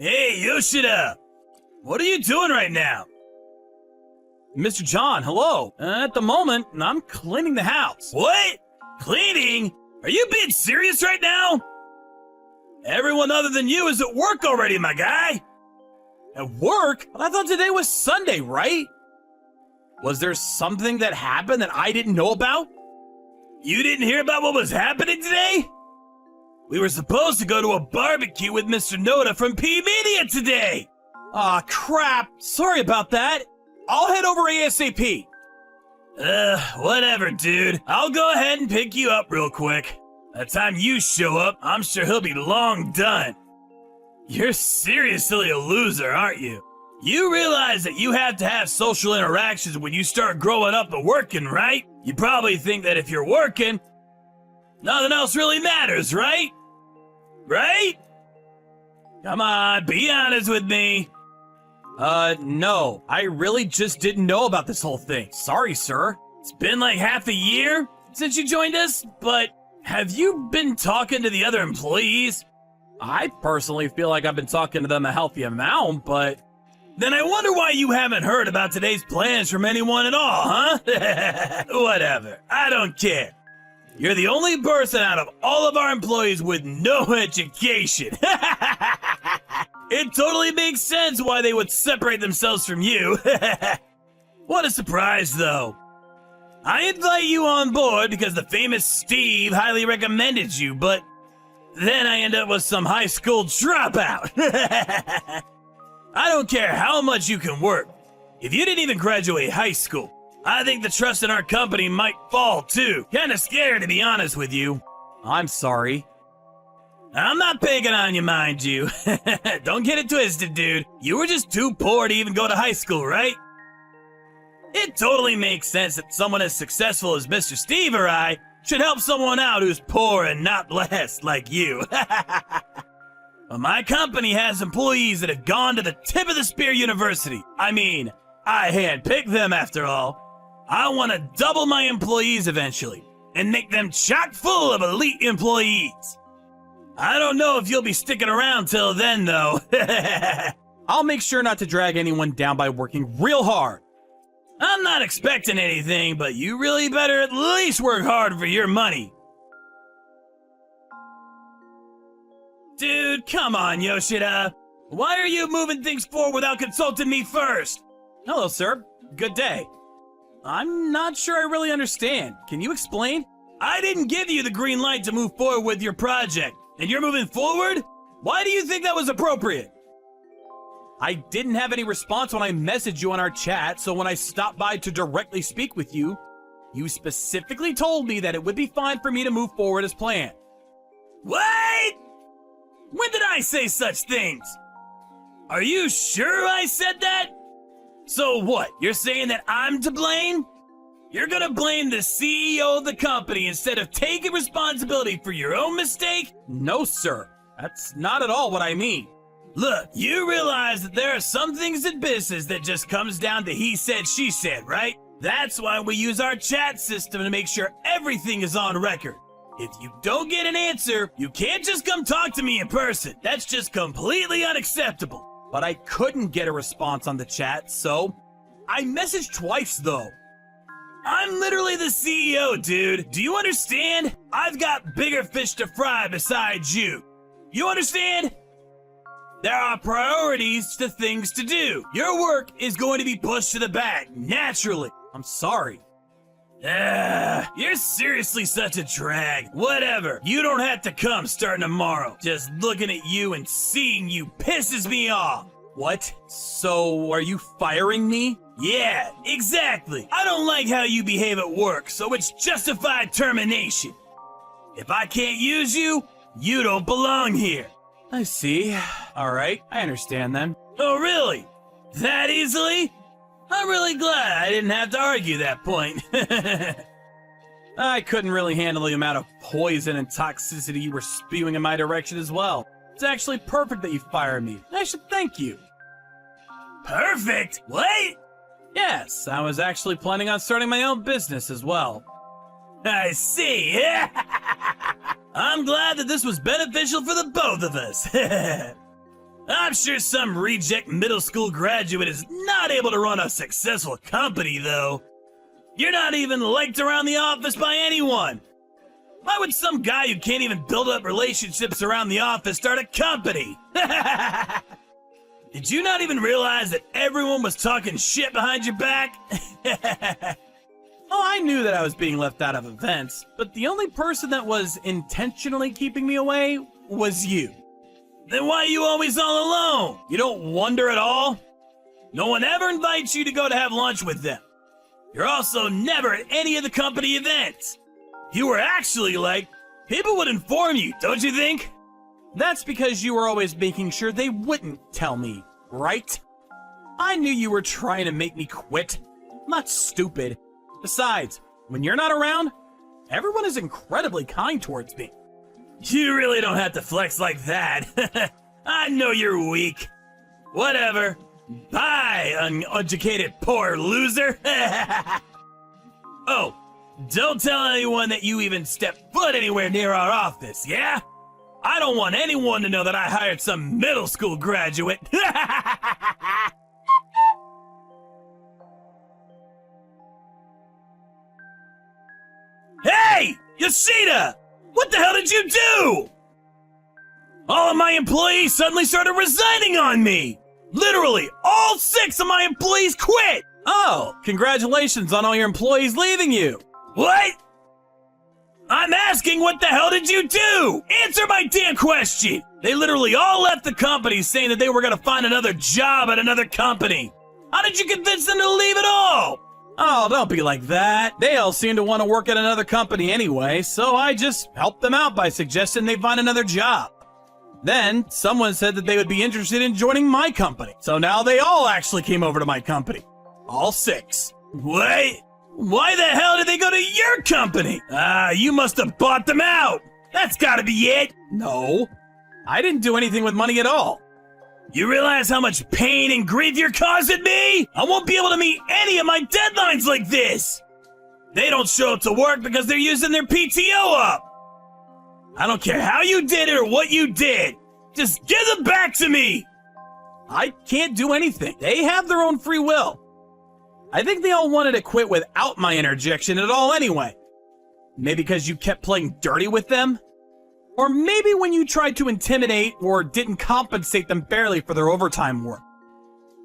Hey, Yoshida! What are you doing right now? Mr. John, hello. At the moment, I'm cleaning the house. What? Cleaning? Are you being serious right now? Everyone other than you is at work already, my guy. At work? I thought today was Sunday, right? Was there something that happened that I didn't know about? You didn't hear about what was happening today? We were supposed to go to a barbecue with Mr. Noda from P-Media today. Aw, crap. Sorry about that. I'll head over ASAP. Whatever, dude. I'll go ahead and pick you up real quick. By the time you show up, I'm sure he'll be long done. You're seriously a loser, aren't you? You realize that you have to have social interactions when you start growing up and working, right? You probably think that if you're working, nothing else really matters, right? Right? Come on, be honest with me. No. I really just didn't know about this whole thing. Sorry, sir. It's been like half a year since you joined us, but have you been talking to the other employees? I personally feel like I've been talking to them a healthy amount, but... Then I wonder why you haven't heard about today's plans from anyone at all, huh? Whatever. I don't care. You're the only person out of all of our employees with no education. It totally makes sense why they would separate themselves from you. What a surprise, though. I invite you on board because the famous Steve highly recommended you, but then I end up with some high school dropout. I don't care how much you can work. If you didn't even graduate high school, I think the trust in our company might fall too. Kinda scared, to be honest with you. I'm sorry. I'm not picking on you, mind you. Don't get it twisted, dude. You were just too poor to even go to high school, right? It totally makes sense that someone as successful as Mr. Steve or I should help someone out who's poor and not blessed like you. But my company has employees that have gone to the tip of the spear university. I mean, I handpicked them after all. I want to double my employees eventually and make them chock full of elite employees. I don't know if you'll be sticking around till then, though. I'll make sure not to drag anyone down by working real hard. I'm not expecting anything, but you really better at least work hard for your money. Dude, come on, Yoshida. Why are you moving things forward without consulting me first? Hello, sir. Good day. I'm not sure I really understand. Can you explain? I didn't give you the green light to move forward with your project, and you're moving forward? Why do you think that was appropriate? I didn't have any response when I messaged you on our chat, so when I stopped by to directly speak with you, you specifically told me that it would be fine for me to move forward as planned. What? When did I say such things? Are you sure I said that? So what, you're saying that I'm to blame? You're gonna blame the CEO of the company instead of taking responsibility for your own mistake? No, sir. That's not at all what I mean. Look, you realize that there are some things in business that just comes down to he said, she said, right? That's why we use our chat system to make sure everything is on record. If you don't get an answer, you can't just come talk to me in person. That's just completely unacceptable. But I couldn't get a response on the chat, so I messaged twice, though. I'm literally the CEO, dude. Do you understand? I've got bigger fish to fry besides you. You understand? There are priorities to things to do. Your work is going to be pushed to the back, naturally. I'm sorry. You're seriously such a drag. Whatever. You don't have to come starting tomorrow. Just looking at you and seeing you pisses me off. What? So, are you firing me? Yeah, exactly. I don't like how you behave at work, so it's justified termination. If I can't use you, you don't belong here. I see. Alright, I understand then. Oh, really? That easily? I'm really glad I didn't have to argue that point. I couldn't really handle the amount of poison and toxicity you were spewing in my direction as well. It's actually perfect that you fired me. I should thank you. Perfect? What? Yes, I was actually planning on starting my own business as well. I see. I'm glad that this was beneficial for the both of us. I'm sure some reject middle school graduate is not able to run a successful company, though. You're not even liked around the office by anyone. Why would some guy who can't even build up relationships around the office start a company? Did you not even realize that everyone was talking shit behind your back? Oh, I knew that I was being left out of events, but the only person that was intentionally keeping me away was you. Then why are you always all alone? You don't wonder at all? No one ever invites you to go to have lunch with them. You're also never at any of the company events. If you were actually like, people would inform you, don't you think? That's because you were always making sure they wouldn't tell me, right? I knew you were trying to make me quit. I'm not stupid. Besides, when you're not around, everyone is incredibly kind towards me. You really don't have to flex like that. I know you're weak. Whatever. Bye, uneducated poor loser. Oh, don't tell anyone that you even stepped foot anywhere near our office, yeah? I don't want anyone to know that I hired some middle school graduate. Hey, Yoshida! What the hell did you do? All of my employees suddenly started resigning on me. Literally, all 6 of my employees quit. Oh, congratulations on all your employees leaving you. What? I'm asking, what the hell did you do? Answer my damn question. They literally all left the company saying that they were gonna find another job at another company. How did you convince them to leave at all? Oh, don't be like that. They all seem to want to work at another company anyway, so I just helped them out by suggesting they find another job. Then, someone said that they would be interested in joining my company, so now they all actually came over to my company. All 6. What? Why the hell did they go to your company? You must have bought them out. That's gotta be it. No, I didn't do anything with money at all. You realize how much pain and grief you're causing me? I won't be able to meet any of my deadlines like this. They don't show up to work because they're using their PTO up. I don't care how you did it or what you did. Just give them back to me. I can't do anything. They have their own free will. I think they all wanted to quit without my interjection at all anyway. Maybe because you kept playing dirty with them? Or maybe when you tried to intimidate or didn't compensate them fairly for their overtime work.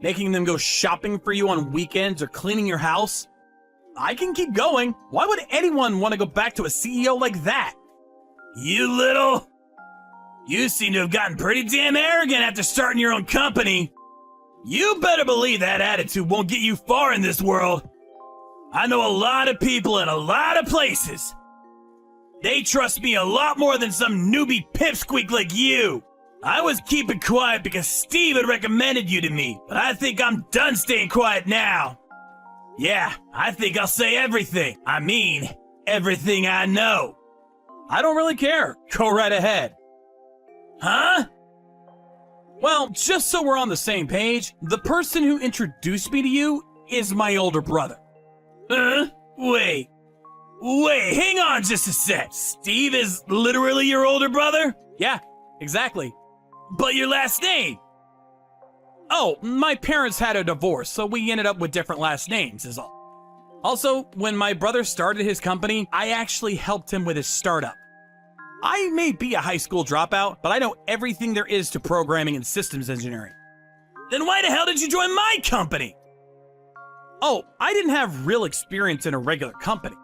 Making them go shopping for you on weekends or cleaning your house. I can keep going. Why would anyone want to go back to a CEO like that? You seem to have gotten pretty damn arrogant after starting your own company. You better believe that attitude won't get you far in this world. I know a lot of people in a lot of places. They trust me a lot more than some newbie pipsqueak like you. I was keeping quiet because Steve had recommended you to me, but I think I'm done staying quiet now. Yeah, I think I'll say everything. I mean, everything I know. I don't really care. Go right ahead. Huh? Well, just so we're on the same page, the person who introduced me to you is my older brother. Wait, hang on just a sec. Steve is literally your older brother? Yeah, exactly. But your last name? Oh, my parents had a divorce, so we ended up with different last names is all. Also, when my brother started his company, I actually helped him with his startup. I may be a high school dropout, but I know everything there is to programming and systems engineering. Then why the hell did you join my company? Oh, I didn't have real experience in a regular company.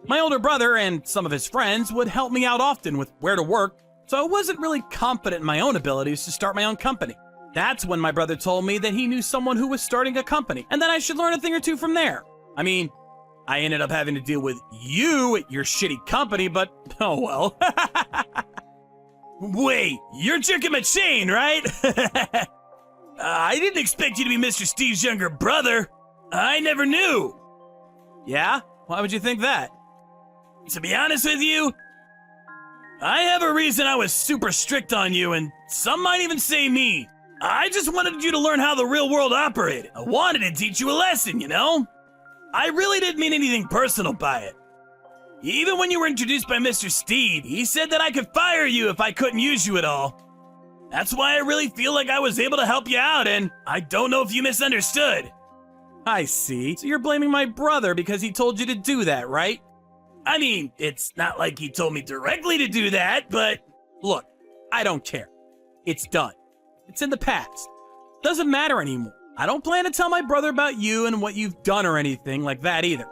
My older brother and some of his friends would help me out often with where to work, so I wasn't really confident in my own abilities to start my own company. That's when my brother told me that he knew someone who was starting a company, and that I should learn a thing or two from there. I mean, I ended up having to deal with you at your shitty company, but oh well. Wait, you're jerking my chain, right? I didn't expect you to be Mr. Steve's younger brother. I never knew. Yeah? Why would you think that? To be honest with you, I have a reason I was super strict on you, and some might even say mean. I just wanted you to learn how the real world operated. I wanted to teach you a lesson, you know? I really didn't mean anything personal by it. Even when you were introduced by Mr. Steve, he said that I could fire you if I couldn't use you at all. That's why I really feel like I was able to help you out, and I don't know if you misunderstood. I see. So you're blaming my brother because he told you to do that, right? I mean, it's not like he told me directly to do that, but Look, I don't care. It's done. It's in the past. Doesn't matter anymore. I don't plan to tell my brother about you and what you've done or anything like that either.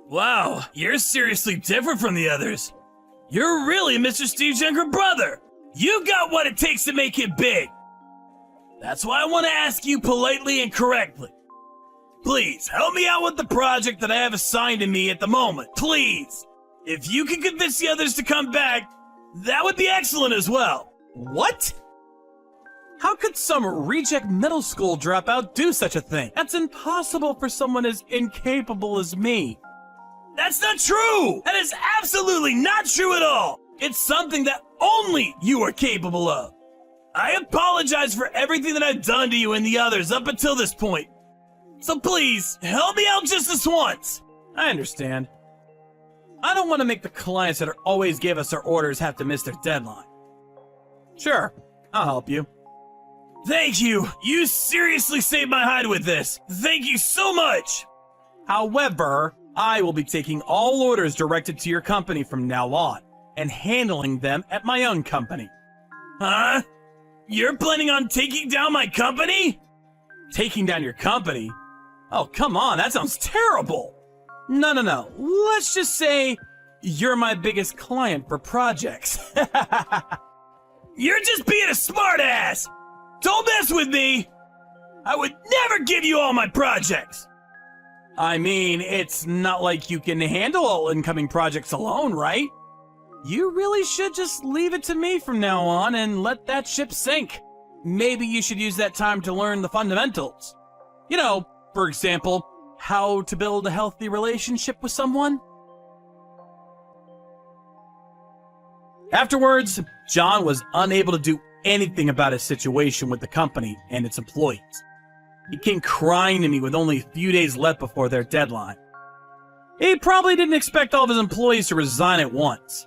wow, you're seriously different from the others. You're really Mr. Steve's younger brother. You got what it takes to make it big. That's why I want to ask you politely and correctly. Please, help me out with the project that I have assigned to me at the moment. Please. If you can convince the others to come back, that would be excellent as well. What? How could some reject middle school dropout do such a thing? That's impossible for someone as incapable as me. That's not true! That is absolutely not true at all! It's something that only you are capable of. I apologize for everything that I've done to you and the others up until this point. So please, help me out just this once. I understand. I don't want to make the clients that always give us our orders have to miss their deadline. Sure, I'll help you. Thank you. You seriously saved my hide with this. Thank you so much. However, I will be taking all orders directed to your company from now on and handling them at my own company. Huh? You're planning on taking down my company? Taking down your company? Oh, come on, that sounds terrible. No. Let's just say you're my biggest client for projects. You're just being a smartass. Don't mess with me. I would never give you all my projects. I mean, it's not like you can handle all incoming projects alone, right? You really should just leave it to me from now on and let that ship sink. Maybe you should use that time to learn the fundamentals. You know, for example, how to build a healthy relationship with someone. Afterwards, John was unable to do anything about his situation with the company and its employees. He came crying to me with only a few days left before their deadline. He probably didn't expect all of his employees to resign at once.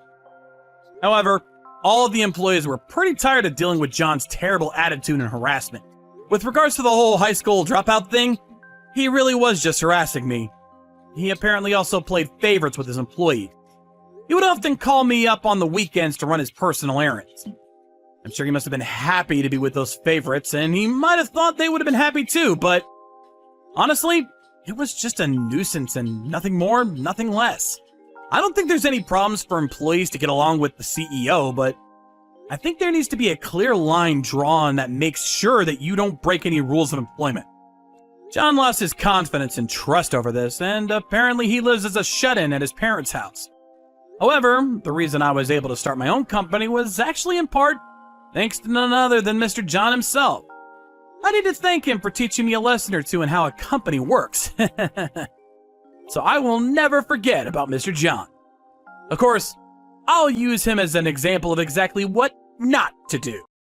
However, all of the employees were pretty tired of dealing with John's terrible attitude and harassment. With regards to the whole high school dropout thing, he really was just harassing me. He apparently also played favorites with his employees. He would often call me up on the weekends to run his personal errands. I'm sure he must have been happy to be with those favorites, and he might have thought they would have been happy too, but honestly, it was just a nuisance and nothing more, nothing less. I don't think there's any problems for employees to get along with the CEO, but I think there needs to be a clear line drawn that makes sure that you don't break any rules of employment. John lost his confidence and trust over this, and apparently he lives as a shut-in at his parents' house. However, the reason I was able to start my own company was actually in part thanks to none other than Mr. John himself. I need to thank him for teaching me a lesson or two in how a company works. So I will never forget about Mr. John. Of course, I'll use him as an example of exactly what not to do.